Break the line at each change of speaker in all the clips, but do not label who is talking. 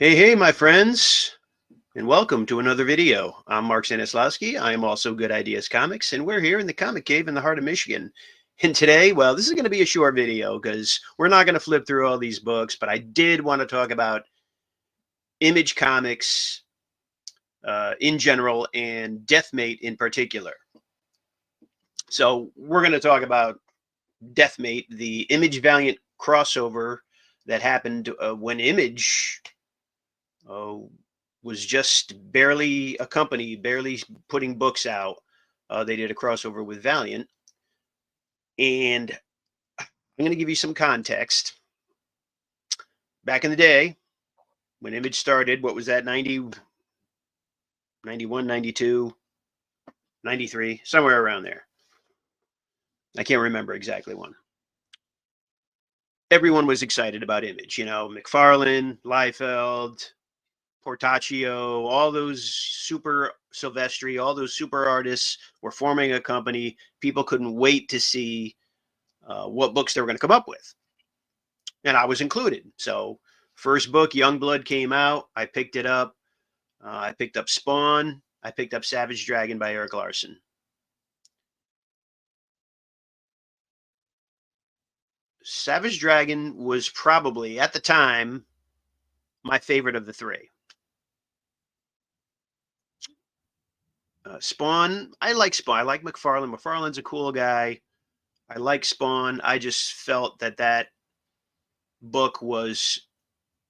Hey, my friends, and welcome to another video. I'm Mark Stanislawski. I am also Good Ideas Comics, and we're here in the Comic Cave in the heart of Michigan. And today, well, this is going to be a short video because we're not going to flip through all these books, but I did want to talk about Image Comics in general and DEATHMATE in particular. So we're going to talk about DEATHMATE, the Image Valiant crossover that happened when Image was just barely a company, barely putting books out. They did a crossover with Valiant. And I'm going to give you some context. Back in the day, when Image started, what was that, 90, 91, 92, 93, somewhere around there. I can't remember exactly when. Everyone was excited about Image. You know, McFarlane, Liefeld, Portaccio, all those super Silvestri, all those super artists were forming a company. People couldn't wait to see what books they were going to come up with. And I was included. So first book, Youngblood, came out. I picked it up. I picked up Spawn. I picked up Savage Dragon by Eric Larson. Savage Dragon was probably, at the time, my favorite of the three. Spawn, I like Spawn. I like McFarlane. McFarlane's a cool guy. I like Spawn. I just felt that book was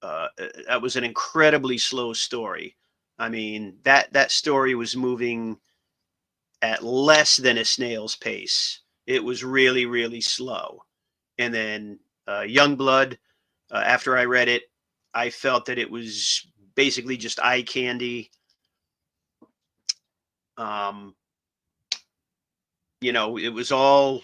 that was an incredibly slow story. I mean, that story was moving at less than a snail's pace. It was really, really slow. And then Youngblood, after I read it, I felt that it was basically just eye candy. You know, it was all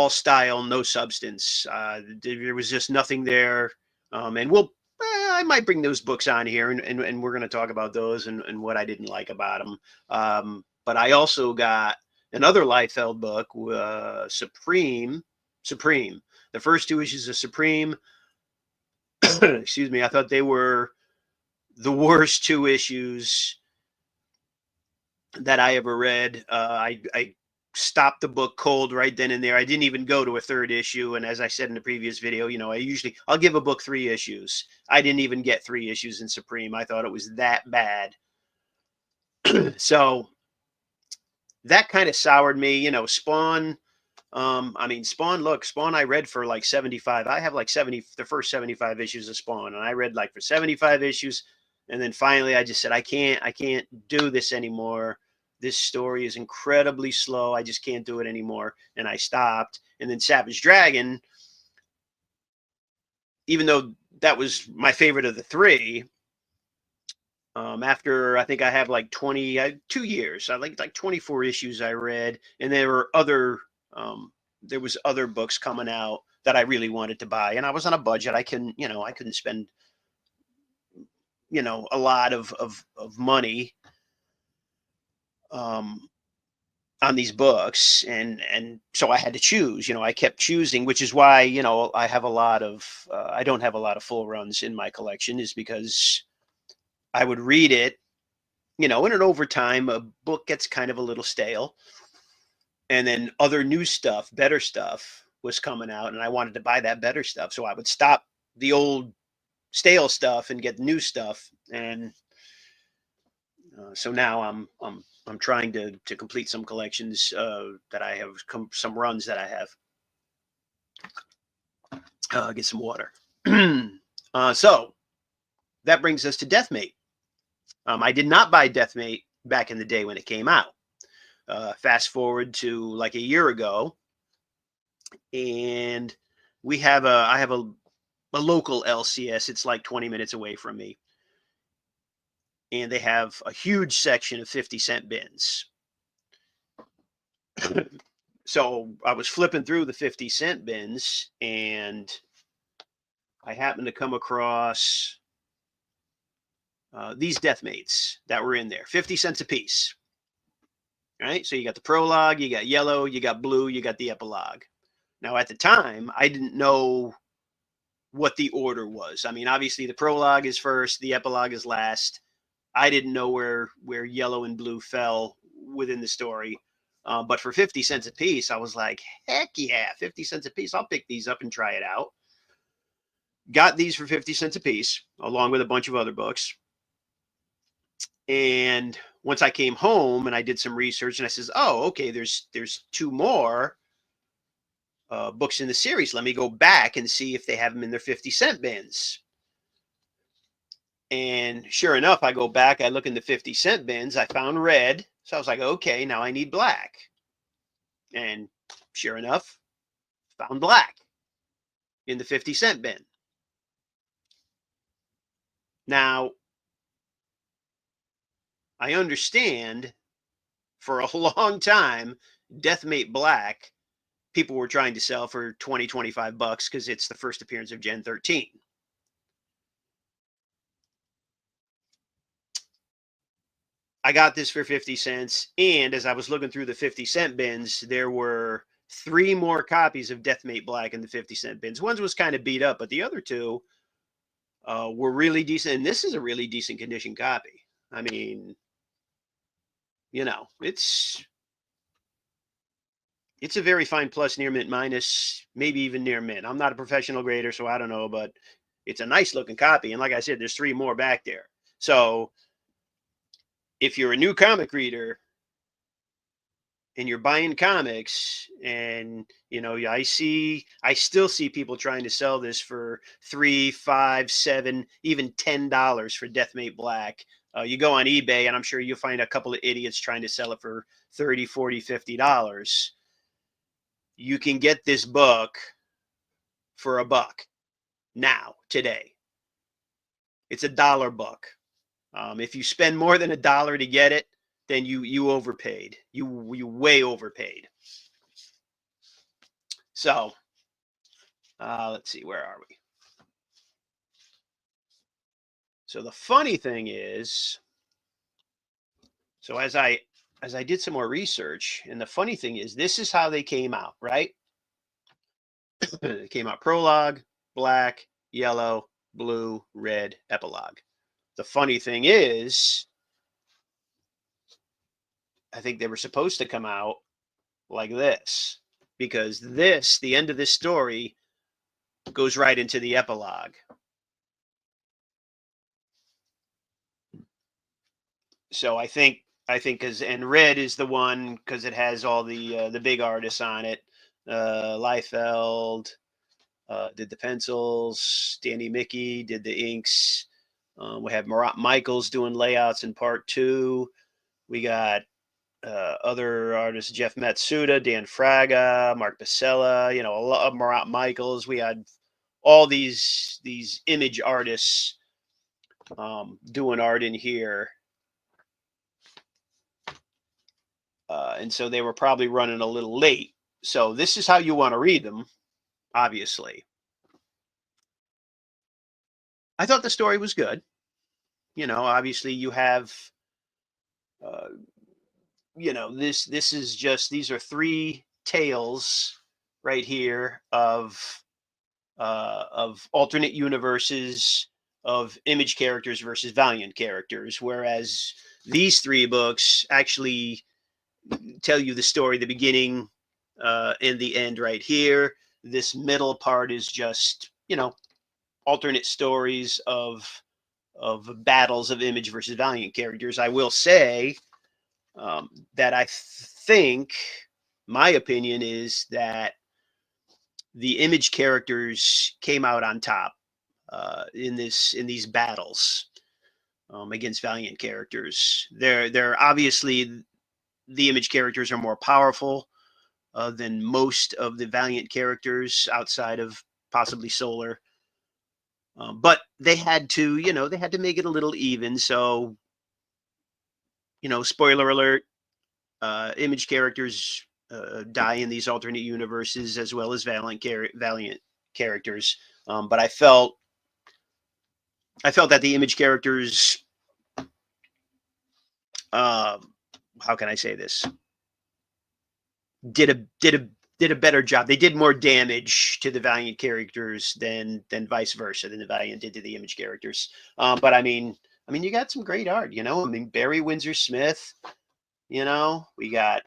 style, no substance. There was just nothing there. And I might bring those books on here, and we're going to talk about those and what I didn't like about them. But I also got another Liefeld book, Supreme. The first two issues of Supreme, excuse me, I thought they were the worst two issues that I ever read. I stopped the book cold right then and there. I didn't even go to a third issue. And as I said in the previous video, you know, I'll give a book 3 issues. I didn't even get 3 issues in Supreme. I thought it was that bad. So that kind of soured me. You know, Spawn, I mean, Spawn I read for like 75. I have like the first 75 issues of Spawn, and I read like for 75 issues. And then finally I just said, I can't do this anymore. This story is incredibly slow. I just can't do it anymore. And I stopped. And then Savage Dragon, even though that was my favorite of the 3, after I think I have like 2 years, I like 24 issues I read, and there were there was other books coming out that I really wanted to buy, and I was on a budget. I couldn't spend a lot of money on these books, and so I had to choose. I kept choosing, which is why I have a lot of I don't have a lot of full runs in my collection, is because I would read it, and then over time a book gets kind of a little stale, and then other new stuff, better stuff was coming out, and I wanted to buy that better stuff, so I would stop the old stale stuff and get new stuff. And so now I'm trying to complete some collections that I have, some runs that I have. Get some water. So that brings us to DEATHMATE. I did not buy DEATHMATE back in the day when it came out. Fast forward to like a year ago, and I have a local LCS. It's like 20 minutes away from me. And they have a huge section of 50-cent bins. So I was flipping through the 50-cent bins, and I happened to come across these DEATHMATEs that were in there, 50 cents a piece. Right? So you got the prologue, you got yellow, you got blue, you got the epilogue. Now at the time, I didn't know what the order was. I mean, obviously the prologue is first, the epilogue is last. I didn't know where yellow and blue fell within the story. But for 50 cents a piece, I was like, heck yeah, 50 cents a piece. I'll pick these up and try it out. Got these for 50 cents a piece, along with a bunch of other books. And once I came home and I did some research, and I says, oh, okay, there's 2 more books in the series. Let me go back and see if they have them in their 50-cent bins. And sure enough, I go back, I look in the 50-cent bins, I found red. So I was like, okay, now I need black. And sure enough, found black in the 50-cent bin. Now, I understand for a long time, DEATHMATE Black, people were trying to sell for 20, 25 bucks because it's the first appearance of Gen 13. I got this for 50 cents. And as I was looking through the 50-cent bins, there were 3 more copies of DEATHMATE Black in the 50-cent bins. One was kind of beat up, but the other 2 were really decent. And this is a really decent condition copy. I mean, you know, it's a very fine plus, near mint minus, maybe even near mint. I'm not a professional grader, so I don't know, but it's a nice looking copy. And like I said, there's 3 more back there. So if you're a new comic reader and you're buying comics, and you know, I still see people trying to sell this for $3, $5, $7, even $10 for DEATHMATE Black. You go on eBay, and I'm sure you'll find a couple of idiots trying to sell it for $30, $40, $50. You can get this book for $1 now, today. It's $1 book. If you spend more than $1 to get it, then you overpaid. You way overpaid. So let's see, where are we? So the funny thing is, so as I did some more research, and the funny thing is, this is how they came out, right? It came out prologue, black, yellow, blue, red, epilogue. The funny thing is, I think they were supposed to come out like this, because this, the end of this story, goes right into the epilogue. So I think because, and red is the one because it has all the big artists on it. Liefeld did the pencils. Danny Mickey did the inks. We have Marat Michaels doing layouts in part 2. We got other artists, Jeff Matsuda, Dan Fraga, Mark Basella, you know, a lot of Marat Michaels. We had all these image artists doing art in here. And so they were probably running a little late. So this is how you want to read them, obviously. I thought the story was good. You know, obviously you have, you know, this is just, these are 3 tales right here of alternate universes of Image characters versus Valiant characters, whereas these 3 books actually tell you the story, the beginning and the end right here. This middle part is just, you know, alternate stories of battles of Image versus Valiant characters. I will say that I think, my opinion is that the Image characters came out on top in these battles against Valiant characters. They're obviously, the Image characters are more powerful than most of the Valiant characters outside of possibly Solar. But they had to, you know, they had to make it a little even. So, you know, spoiler alert, Image characters die in these alternate universes as well as Valiant characters. But I felt that the Image characters, how can I say this? Did did a better job. They did more damage to the Valiant characters than vice versa, than the Valiant did to the Image characters. But I mean, you got some great art. You know, I mean, Barry Windsor Smith. You know, we got.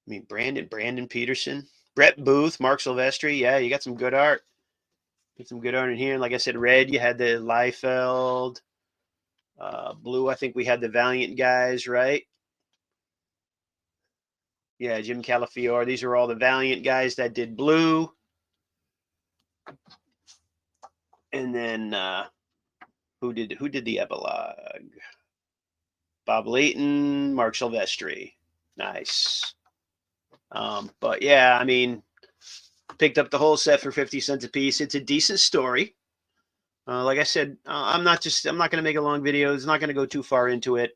I mean, Brandon Peterson, Brett Booth, Mark Silvestri. Yeah, you got some good art. Get some good art in here. And like I said, red, you had the Liefeld. Blue, I think we had the Valiant guys, right? Yeah, Jim Calafiore. These are all the Valiant guys that did blue. And then who did the epilogue? Bob Layton, Mark Silvestri. Nice. But yeah, I mean, picked up the whole set for 50 cents a piece. It's a decent story. Like I said, I'm not going to make a long video. It's not going to go too far into it.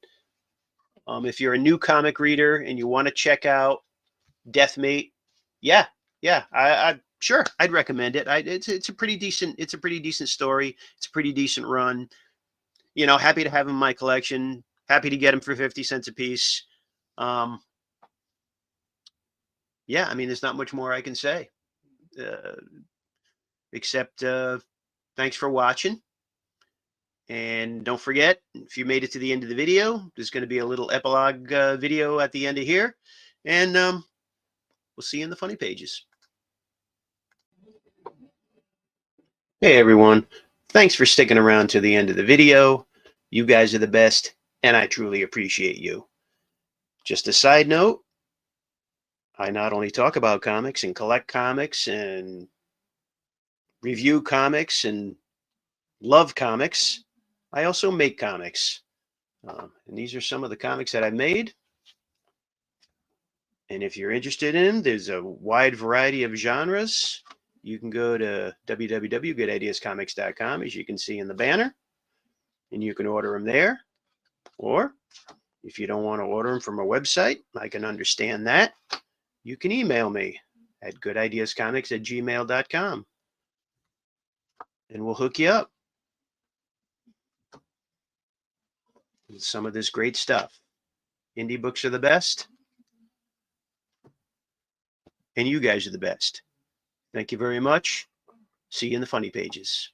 If you're a new comic reader and you want to check out DEATHMATE, yeah, I sure, I'd recommend it. It's a pretty decent story. It's a pretty decent run. You know, happy to have him in my collection. Happy to get him for 50 cents a piece. Yeah, I mean, there's not much more I can say, except thanks for watching. And don't forget, if you made it to the end of the video, there's going to be a little epilogue video at the end of here. And we'll see you in the funny pages. Hey, everyone. Thanks for sticking around to the end of the video. You guys are the best, and I truly appreciate you. Just a side note, I not only talk about comics and collect comics and review comics and love comics, I also make comics. And these are some of the comics that I've made. And if you're interested in, there's a wide variety of genres. You can go to www.goodideascomics.com, as you can see in the banner, and you can order them there. Or if you don't want to order them from a website, I can understand that. You can email me at goodideascomics@gmail.com, and we'll hook you up with some of this great stuff. Indie books are the best, and you guys are the best. Thank you very much. See you in the funny pages.